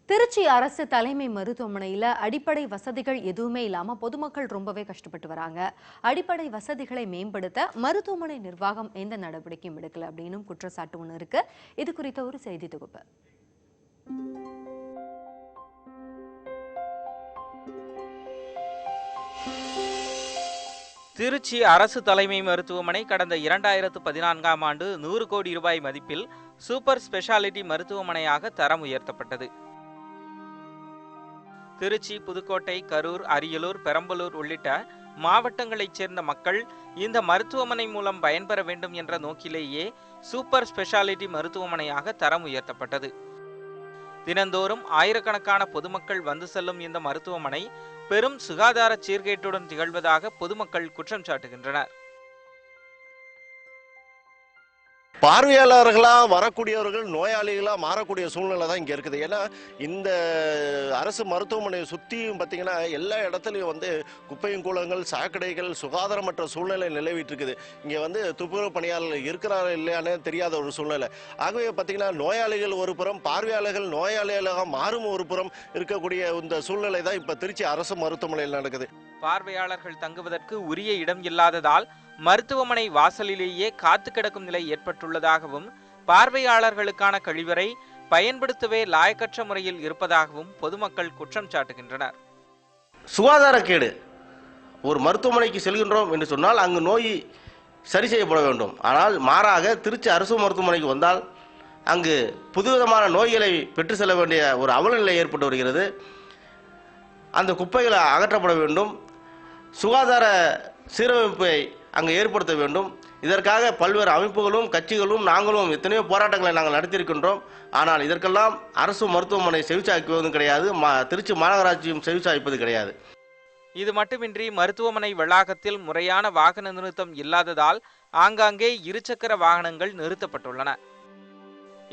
திருச்சி அரசு தலைமை மருத்துவமனையில் அடிப்படை வசதிகள் எதுவுமே இல்லாம பொதுமக்கள் ரொம்பவே கஷ்டப்பட்டு வராங்க. அடிப்படை வசதிகளை மேம்படுத்த மருத்துவமனை நிர்வாகம் எந்த நடவடிக்கையும் எடுக்கல அப்படின்னு குற்றச்சாட்டு ஒன்று இருக்கு. இது குறித்த ஒரு செய்தி தொகுப்பு. திருச்சி அரசு தலைமை மருத்துவமனை கடந்த 2014ஆம் ஆண்டு 100 கோடி ரூபாய் மதிப்பில் சூப்பர் ஸ்பெஷாலிட்டி மருத்துவமனையாக தரம் உயர்த்தப்பட்டது. திருச்சி, புதுக்கோட்டை, கரூர், அரியலூர், பெரம்பலூர் உள்ளிட்ட மாவட்டங்களைச் சேர்ந்த மக்கள் இந்த மருத்துவமனை மூலம் பயன்பெற வேண்டும் என்ற நோக்கிலேயே சூப்பர் ஸ்பெஷாலிட்டி மருத்துவமனையாக தரம் உயர்த்தப்பட்டது. தினந்தோறும் ஆயிரக்கணக்கான பொதுமக்கள் வந்து செல்லும் இந்த மருத்துவமனை பெரும் சுகாதார சீர்கேட்டுடன் திகழ்வதாக பொதுமக்கள் குற்றம் சாட்டுகின்றனர். பார்வையாளர்களா வரக்கூடியவர்கள் நோயாளிகளா மாறக்கூடிய சூழ்நிலை தான் இங்க இருக்குது. ஏன்னா இந்த அரசு மருத்துவமனையை சுற்றியும் பார்த்தீங்கன்னா எல்லா இடத்துலையும் குப்பையும் கூலங்கள், சாக்கடைகள், சுகாதாரமற்ற சூழ்நிலை நிலவிட்டு இருக்குது. இங்கே துப்புரவு பணியாளர்கள் இருக்கிறாரா இல்லையானே தெரியாத ஒரு சூழ்நிலை. ஆகவே பார்த்தீங்கன்னா நோயாளிகள் ஒரு புறம், பார்வையாளர்கள் நோயாளிகளாக மாறும் ஒரு புறம் இருக்கக்கூடிய இந்த சூழ்நிலை தான் இப்போ திருச்சி அரசு மருத்துவமனையில் நடக்குது. பார்வையாளர்கள் தங்குவதற்கு உரிய இடம் இல்லாததால் மருத்துவமனை வாசலிலேயே காத்து கிடக்கும் நிலை ஏற்பட்டுள்ளதாகவும், பார்வையாளர்களுக்கான கழிவறை பயன்படுத்தவே லாயக்கற்ற முறையில் இருப்பதாகவும் பொதுமக்கள் குற்றம் சாட்டுகின்றனர். சுகாதாரக்கேடு. ஒரு மருத்துவமனைக்கு செல்கின்றோம் என்று சொன்னால் அங்கு நோய் சரி செய்யப்பட வேண்டும். ஆனால் மாறாக திருச்சி அரசு மருத்துவமனைக்கு வந்தால் அங்கு புதுவிதமான நோய்களை பெற்று செல்ல வேண்டிய ஒரு அவலநிலை ஏற்பட்டு வருகிறது. அந்த குப்பைகளை அகற்றப்பட வேண்டும். சுகாதார சீரமைப்பை அங்கு ஏற்படுத்த வேண்டும். இதற்காக பல்வேறு அமைப்புகளும் கட்சிகளும் நாங்களும் எத்தனையோ போராட்டங்களை நாங்கள் நடத்தியிருக்கின்றோம். ஆனால் இதற்கெல்லாம் அரசு மருத்துவமனை செவிசாய்க்குவதும் கிடையாது, திருச்சி மாநகராட்சியும் செவிசாய்ப்பது கிடையாது. இது மட்டுமின்றி மருத்துவமனை வளாகத்தில் முறையான வாகன நிறுத்தம் இல்லாததால் ஆங்காங்கே இருசக்கர வாகனங்கள் நிறுத்தப்பட்டுள்ளன.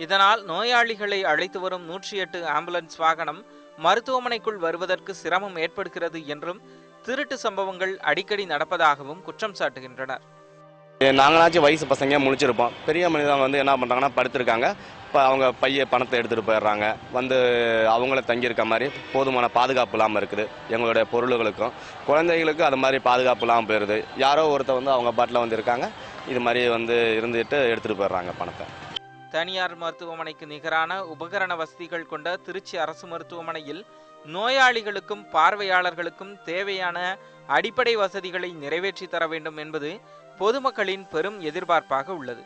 இதனால் நோயாளிகளை அழைத்து வரும் 108 ஆம்புலன்ஸ் வாகனம் மருத்துவமனைக்குள் வருவதற்கு சிரமம் ஏற்படுகிறது என்றும், திருட்டு சம்பவங்கள் அடிக்கடி நடப்பதாகவும் குற்றம் சாட்டுகின்றனர். நாங்களாச்சும் வயசு பசங்க முழிச்சிருப்போம். பெரிய மனிதன் என்ன பண்ணுறாங்கன்னா படுத்திருக்காங்க. இப்போ அவங்க பணத்தை எடுத்துகிட்டு போயிடுறாங்க. அவங்கள தங்கியிருக்க மாதிரி போதுமான பாதுகாப்பு இல்லாமல் இருக்குது. எங்களுடைய பொருள்களுக்கும் குழந்தைகளுக்கும் அது மாதிரி பாதுகாப்பு இல்லாமல் போயிடுது. யாரோ ஒருத்தர் அவங்க பாட்டில் இருக்காங்க, இது மாதிரி இருந்துட்டு எடுத்துகிட்டு போயிடுறாங்க பணத்தை. தனியார் மருத்துவமனைக்கு நிகரான உபகரண வசதிகள் கொண்ட திருச்சி அரசு மருத்துவமனையில் நோயாளிகளுக்கும் பார்வையாளர்களுக்கும் தேவையான அடிப்படை வசதிகளை நிறைவேற்றி தர வேண்டும் என்பது பொதுமக்களின் பெரும் எதிர்பார்ப்பாக உள்ளது.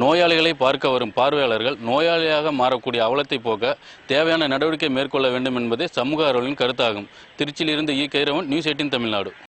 நோயாளிகளை பார்க்க வரும் பார்வையாளர்கள் நோயாளியாக மாறக்கூடிய அவலத்தை போக்க தேவையான நடவடிக்கை மேற்கொள்ள வேண்டும் என்பதே சமூக ஆர்வலர்களின் கருத்தாகும். திருச்சியிலிருந்து ஈ. கைரவன், நியூஸ் 18 தமிழ்நாடு.